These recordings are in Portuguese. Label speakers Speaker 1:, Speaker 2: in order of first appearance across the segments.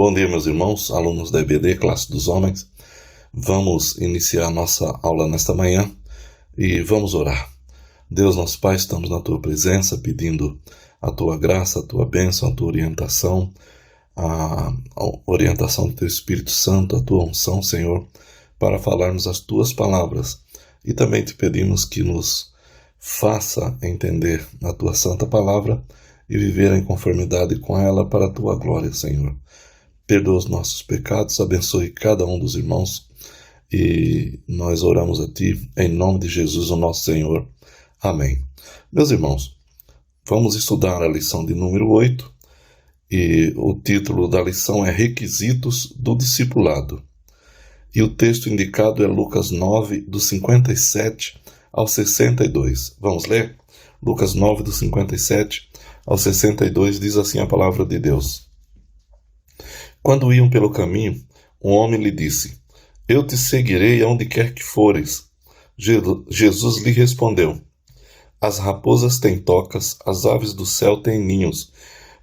Speaker 1: Bom dia, meus irmãos, alunos da EBD, classe dos homens. Vamos iniciar nossa aula nesta manhã e vamos orar. Deus, nosso Pai, estamos na Tua presença, pedindo a Tua graça, a Tua bênção, a Tua orientação, a orientação do Teu Espírito Santo, a Tua unção, Senhor, para falarmos as Tuas palavras. E também te pedimos que nos faça entender a Tua santa palavra e viver em conformidade com ela para a Tua glória, Senhor. Perdoa os nossos pecados, abençoe cada um dos irmãos e nós oramos a Ti em nome de Jesus, o nosso Senhor. Amém. Meus irmãos, vamos estudar a lição de número 8 e o título da lição é Requisitos do Discipulado. E o texto indicado é Lucas 9, do 57 ao 62. Vamos ler? Lucas 9, do 57 ao 62 diz assim a palavra de Deus. Quando iam pelo caminho, um homem lhe disse: Eu te seguirei aonde quer que fores. Jesus lhe respondeu: As raposas têm tocas, as aves do céu têm ninhos,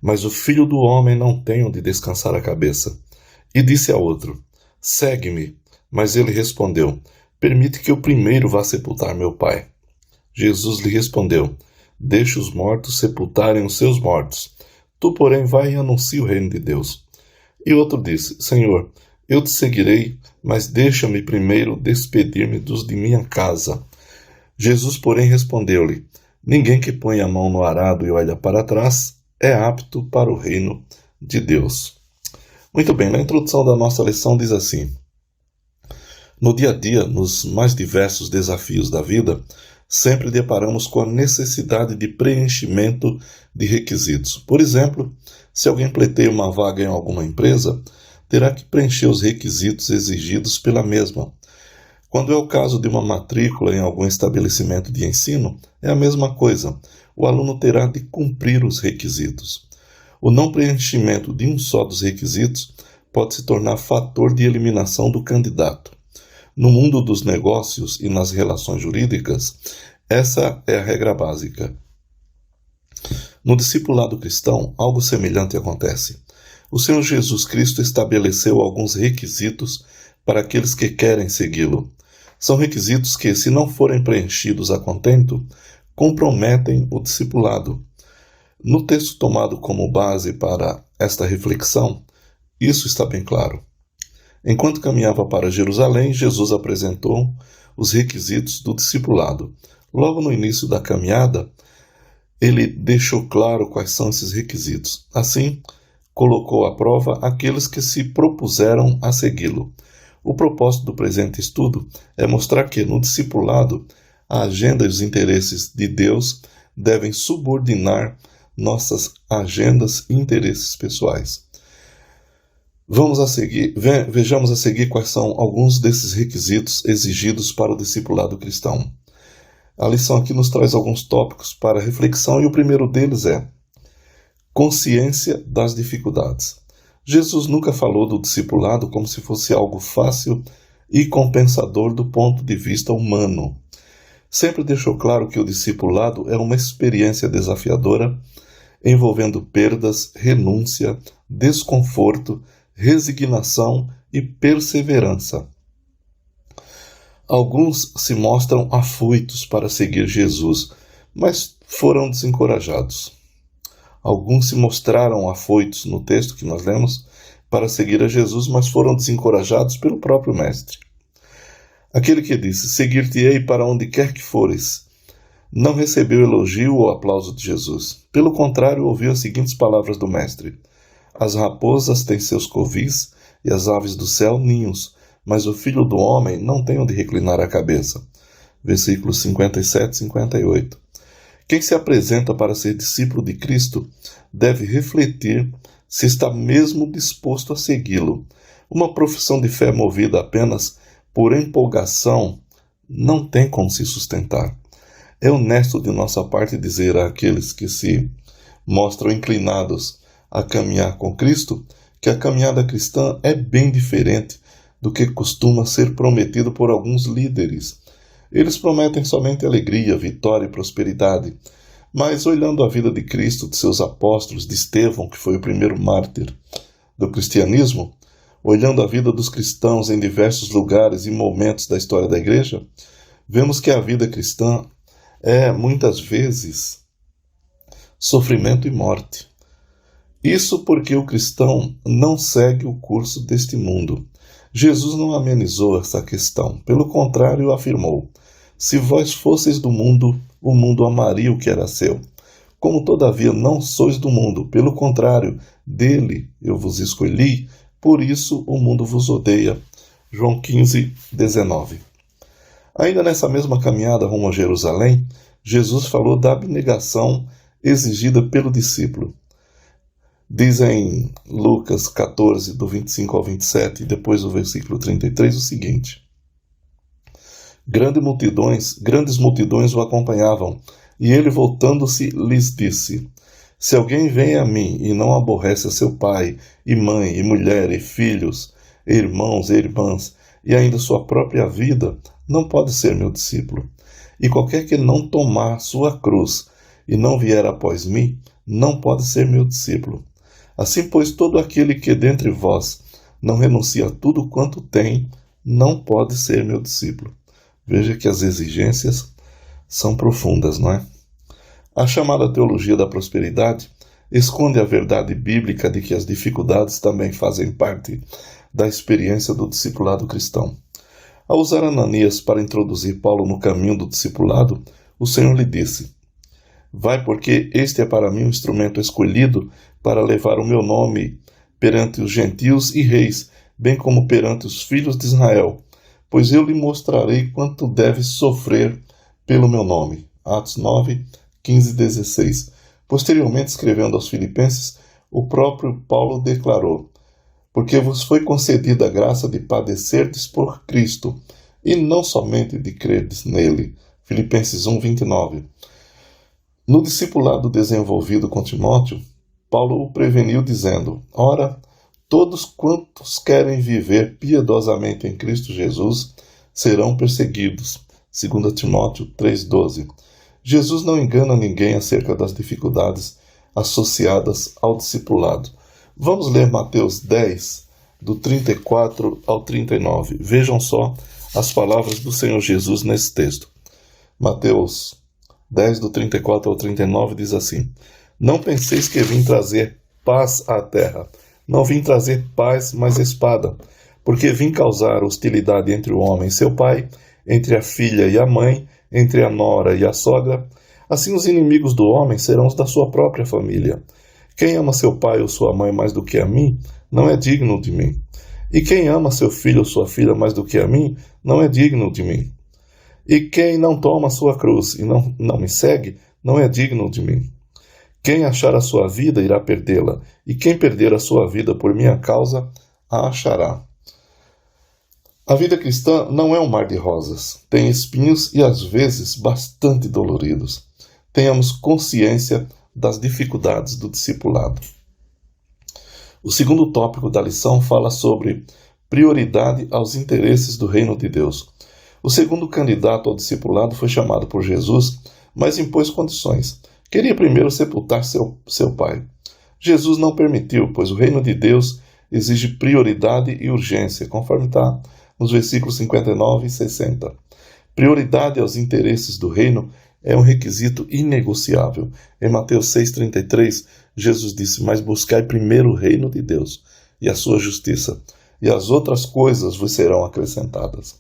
Speaker 1: mas o Filho do Homem não tem onde descansar a cabeça. E disse a outro: Segue-me. Mas ele respondeu: Permite que eu primeiro vá sepultar meu pai. Jesus lhe respondeu: Deixe os mortos sepultarem os seus mortos. Tu, porém, vai e anuncia o reino de Deus. E outro disse: Senhor, eu te seguirei, mas deixa-me primeiro despedir-me dos de minha casa. Jesus, porém, respondeu-lhe: Ninguém que põe a mão no arado e olha para trás é apto para o reino de Deus. Muito bem, na introdução da nossa lição diz assim: No dia a dia, nos mais diversos desafios da vida, sempre deparamos com a necessidade de preenchimento de requisitos. Por exemplo, se alguém pleiteia uma vaga em alguma empresa, terá que preencher os requisitos exigidos pela mesma. Quando é o caso de uma matrícula em algum estabelecimento de ensino, é a mesma coisa. O aluno terá de cumprir os requisitos. O não preenchimento de um só dos requisitos pode se tornar fator de eliminação do candidato. No mundo dos negócios e nas relações jurídicas, essa é a regra básica. No discipulado cristão, algo semelhante acontece. O Senhor Jesus Cristo estabeleceu alguns requisitos para aqueles que querem segui-lo. São requisitos que, se não forem preenchidos a contento, comprometem o discipulado. No texto tomado como base para esta reflexão, isso está bem claro. Enquanto caminhava para Jerusalém, Jesus apresentou os requisitos do discipulado. Logo no início da caminhada, ele deixou claro quais são esses requisitos. Assim, colocou à prova aqueles que se propuseram a segui-lo. O propósito do presente estudo é mostrar que, no discipulado, a agenda e os interesses de Deus devem subordinar nossas agendas e interesses pessoais. Vejamos a seguir quais são alguns desses requisitos exigidos para o discipulado cristão. A lição aqui nos traz alguns tópicos para reflexão e o primeiro deles é consciência das dificuldades. Jesus nunca falou do discipulado como se fosse algo fácil e compensador do ponto de vista humano. Sempre deixou claro que o discipulado é uma experiência desafiadora, envolvendo perdas, renúncia, desconforto, resignação e perseverança. Alguns se mostram afoitos para seguir Jesus, mas foram desencorajados. Alguns se mostraram afoitos no texto que nós lemos para seguir a Jesus, mas foram desencorajados pelo próprio Mestre. Aquele que disse: Seguir-te-ei para onde quer que fores, não recebeu elogio ou aplauso de Jesus. Pelo contrário, ouviu as seguintes palavras do Mestre: As raposas têm seus covis e as aves do céu ninhos, mas o Filho do Homem não tem onde reclinar a cabeça. Versículos 57 e 58. Quem se apresenta para ser discípulo de Cristo deve refletir se está mesmo disposto a segui-lo. Uma profissão de fé movida apenas por empolgação não tem como se sustentar. É honesto de nossa parte dizer àqueles que se mostram inclinados a caminhar com Cristo que a caminhada cristã é bem diferente do que costuma ser prometido por alguns líderes. Eles prometem somente alegria, vitória e prosperidade, mas olhando a vida de Cristo, de seus apóstolos, de Estevão, que foi o primeiro mártir, do cristianismo, olhando a vida dos cristãos em diversos lugares e momentos da história da igreja, vemos que a vida cristã é, muitas vezes, sofrimento e morte. Isso porque o cristão não segue o curso deste mundo. Jesus não amenizou essa questão. Pelo contrário, afirmou: se vós fosseis do mundo, o mundo amaria o que era seu. Como todavia não sois do mundo, pelo contrário, dele eu vos escolhi, por isso o mundo vos odeia. João 15, 19. Ainda nessa mesma caminhada rumo a Jerusalém, Jesus falou da abnegação exigida pelo discípulo. Diz em Lucas 14, do 25 ao 27, e depois do versículo 33, o seguinte: Grandes multidões o acompanhavam, e ele, voltando-se, lhes disse: Se alguém vem a mim e não aborrece a seu pai, e mãe, e mulher, e filhos, e irmãos e irmãs, e ainda sua própria vida, não pode ser meu discípulo. E qualquer que não tomar sua cruz e não vier após mim, não pode ser meu discípulo. Assim, pois, todo aquele que dentre vós não renuncia a tudo quanto tem, não pode ser meu discípulo. Veja que as exigências são profundas, não é? A chamada teologia da prosperidade esconde a verdade bíblica de que as dificuldades também fazem parte da experiência do discipulado cristão. Ao usar Ananias para introduzir Paulo no caminho do discipulado, o Senhor lhe disse: Vai, porque este é para mim um instrumento escolhido para levar o meu nome perante os gentios e reis, bem como perante os filhos de Israel, pois eu lhe mostrarei quanto deve sofrer pelo meu nome. Atos 9, 15 e 16. Posteriormente, escrevendo aos Filipenses, o próprio Paulo declarou: Porque vos foi concedida a graça de padecerdes por Cristo, e não somente de crerdes nele. Filipenses 1, 29. No discipulado desenvolvido com Timóteo, Paulo o preveniu dizendo: Ora, todos quantos querem viver piedosamente em Cristo Jesus serão perseguidos. 2 Timóteo 3,12. Jesus não engana ninguém acerca das dificuldades associadas ao discipulado. Vamos ler Mateus 10, do 34 ao 39. Vejam só as palavras do Senhor Jesus nesse texto. Mateus 10, do 34 ao 39 diz assim: Não penseis que vim trazer paz à terra. Não vim trazer paz, mas espada. Porque vim causar hostilidade entre o homem e seu pai, entre a filha e a mãe, entre a nora e a sogra. Assim os inimigos do homem serão os da sua própria família. Quem ama seu pai ou sua mãe mais do que a mim, não é digno de mim. E quem ama seu filho ou sua filha mais do que a mim, não é digno de mim. E quem não toma a sua cruz e não me segue, não é digno de mim. Quem achar a sua vida irá perdê-la, e quem perder a sua vida por minha causa, a achará. A vida cristã não é um mar de rosas. Tem espinhos e às vezes bastante doloridos. Tenhamos consciência das dificuldades do discipulado. O segundo tópico da lição fala sobre prioridade aos interesses do reino de Deus. O segundo candidato ao discipulado foi chamado por Jesus, mas impôs condições. Queria primeiro sepultar seu pai. Jesus não permitiu, pois o reino de Deus exige prioridade e urgência, conforme está nos versículos 59 e 60. Prioridade aos interesses do reino é um requisito inegociável. Em Mateus 6,33, Jesus disse: Mas buscai primeiro o reino de Deus e a sua justiça, e as outras coisas vos serão acrescentadas.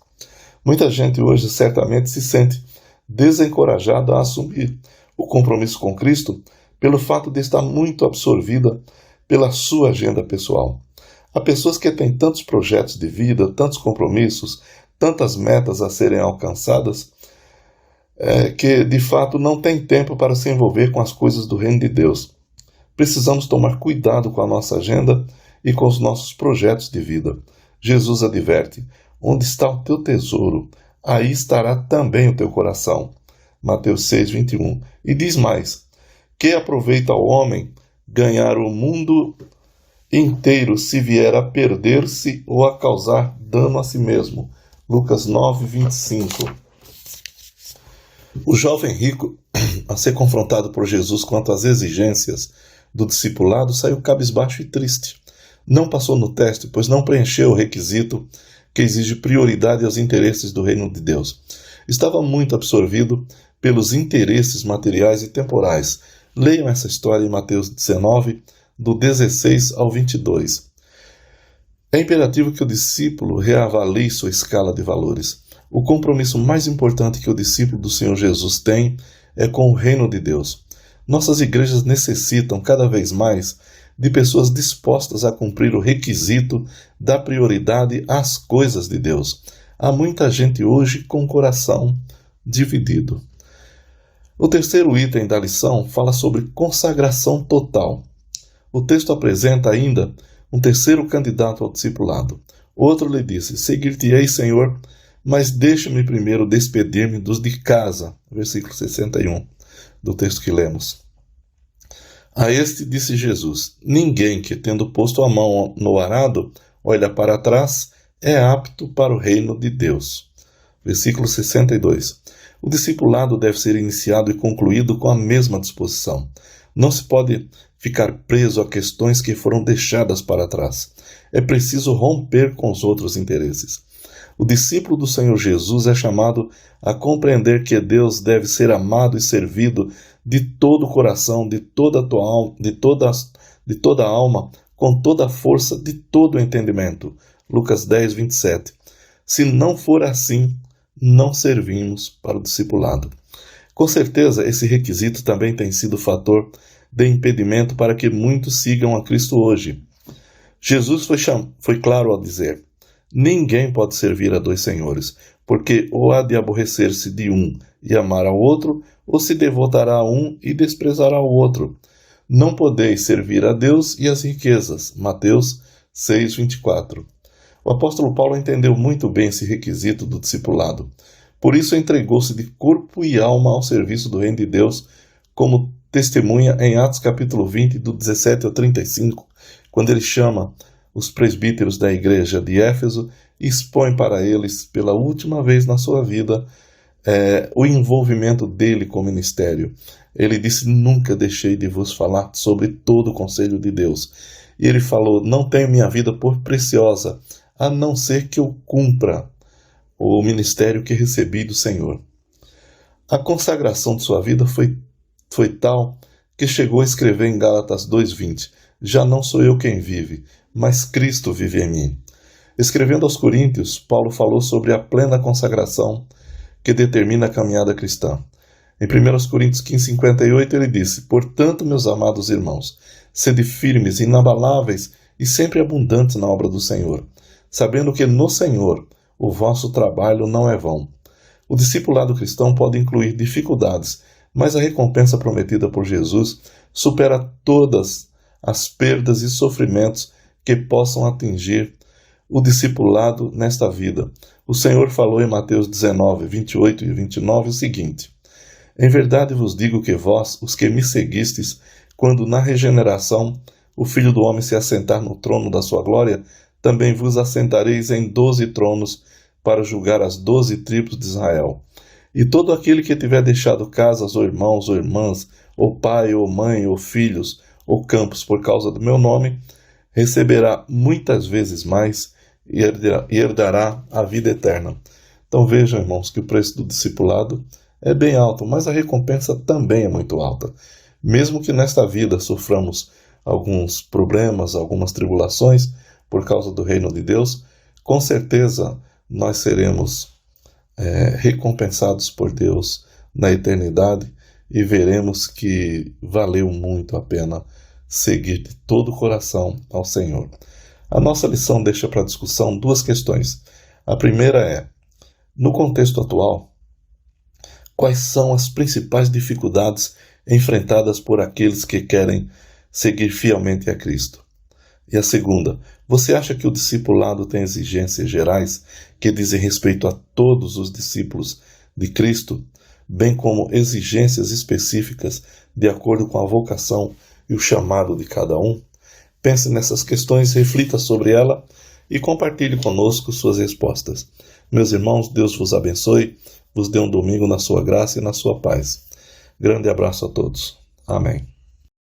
Speaker 1: Muita gente hoje certamente se sente desencorajada a assumir o compromisso com Cristo pelo fato de estar muito absorvida pela sua agenda pessoal. Há pessoas que têm tantos projetos de vida, tantos compromissos, tantas metas a serem alcançadas, que de fato não têm tempo para se envolver com as coisas do reino de Deus. Precisamos tomar cuidado com a nossa agenda e com os nossos projetos de vida. Jesus adverte: onde está o teu tesouro, aí estará também o teu coração. Mateus 6, 21. E diz mais: que aproveita ao homem ganhar o mundo inteiro se vier a perder-se ou a causar dano a si mesmo. Lucas 9, 25. O jovem rico, a ser confrontado por Jesus quanto às exigências do discipulado, saiu cabisbaixo e triste. Não passou no teste, pois não preencheu o requisito que exige prioridade aos interesses do reino de Deus. Estava muito absorvido pelos interesses materiais e temporais. Leiam essa história em Mateus 19, do 16 ao 22. É imperativo que o discípulo reavalie sua escala de valores. O compromisso mais importante que o discípulo do Senhor Jesus tem é com o reino de Deus. Nossas igrejas necessitam cada vez mais de pessoas dispostas a cumprir o requisito da prioridade às coisas de Deus. Há muita gente hoje com o coração dividido. O terceiro item da lição fala sobre consagração total. O texto apresenta ainda um terceiro candidato ao discipulado. Outro lhe disse: seguir-te-ei, Senhor, mas deixe-me primeiro despedir-me dos de casa. Versículo 61 do texto que lemos. A este disse Jesus: ninguém que, tendo posto a mão no arado, olha para trás, é apto para o reino de Deus. Versículo 62. O discipulado deve ser iniciado e concluído com a mesma disposição. Não se pode ficar preso a questões que foram deixadas para trás. É preciso romper com os outros interesses. O discípulo do Senhor Jesus é chamado a compreender que Deus deve ser amado e servido de todo o coração, de toda a tua alma, de toda a alma, com toda a força, de todo o entendimento. Lucas 10, 27. Se não for assim, não servimos para o discipulado. Com certeza, esse requisito também tem sido fator de impedimento para que muitos sigam a Cristo hoje. Jesus foi claro ao dizer: ninguém pode servir a dois senhores, porque ou há de aborrecer-se de um e amar ao outro, ou se devotará a um e desprezará o outro. Não podeis servir a Deus e às riquezas. Mateus 6, 24. O apóstolo Paulo entendeu muito bem esse requisito do discipulado. Por isso entregou-se de corpo e alma ao serviço do reino de Deus, como testemunha em Atos capítulo 20, do 17 ao 35, quando ele chama os presbíteros da igreja de Éfeso e expõe para eles, pela última vez na sua vida, o envolvimento dele com o ministério. Ele disse: nunca deixei de vos falar sobre todo o conselho de Deus. E ele falou: não tenho minha vida por preciosa, a não ser que eu cumpra o ministério que recebi do Senhor. A consagração de sua vida foi tal que chegou a escrever em Gálatas 2:20: já não sou eu quem vive, mas Cristo vive em mim. Escrevendo aos Coríntios, Paulo falou sobre a plena consagração que determina a caminhada cristã. Em 1 Coríntios 15:58 ele disse: portanto, meus amados irmãos, sede firmes, inabaláveis e sempre abundantes na obra do Senhor, sabendo que no Senhor o vosso trabalho não é vão. O discipulado cristão pode incluir dificuldades, mas a recompensa prometida por Jesus supera todas as perdas e sofrimentos que possam atingir o discipulado nesta vida. O Senhor falou em Mateus 19, 28 e 29 o seguinte: em verdade vos digo que vós, os que me seguistes, quando na regeneração o Filho do Homem se assentar no trono da sua glória, também vos assentareis em 12 tronos para julgar as 12 tribos de Israel. E todo aquele que tiver deixado casas, ou irmãos, ou irmãs, ou pai, ou mãe, ou filhos, ou campos por causa do meu nome, receberá muitas vezes mais e herdará a vida eterna. Então vejam, irmãos, que o preço do discipulado é bem alto, mas a recompensa também é muito alta. Mesmo que nesta vida soframos alguns problemas, algumas tribulações por causa do reino de Deus, com certeza nós seremos recompensados por Deus na eternidade e veremos que valeu muito a pena seguir de todo o coração ao Senhor. A nossa lição deixa para discussão duas questões. A primeira é: no contexto atual, quais são as principais dificuldades enfrentadas por aqueles que querem seguir fielmente a Cristo? E a segunda: você acha que o discipulado tem exigências gerais que dizem respeito a todos os discípulos de Cristo, bem como exigências específicas de acordo com a vocação e o chamado de cada um? Pense nessas questões, reflita sobre ela e compartilhe conosco suas respostas. Meus irmãos, Deus vos abençoe, vos dê um domingo na sua graça e na sua paz. Grande abraço a todos. Amém.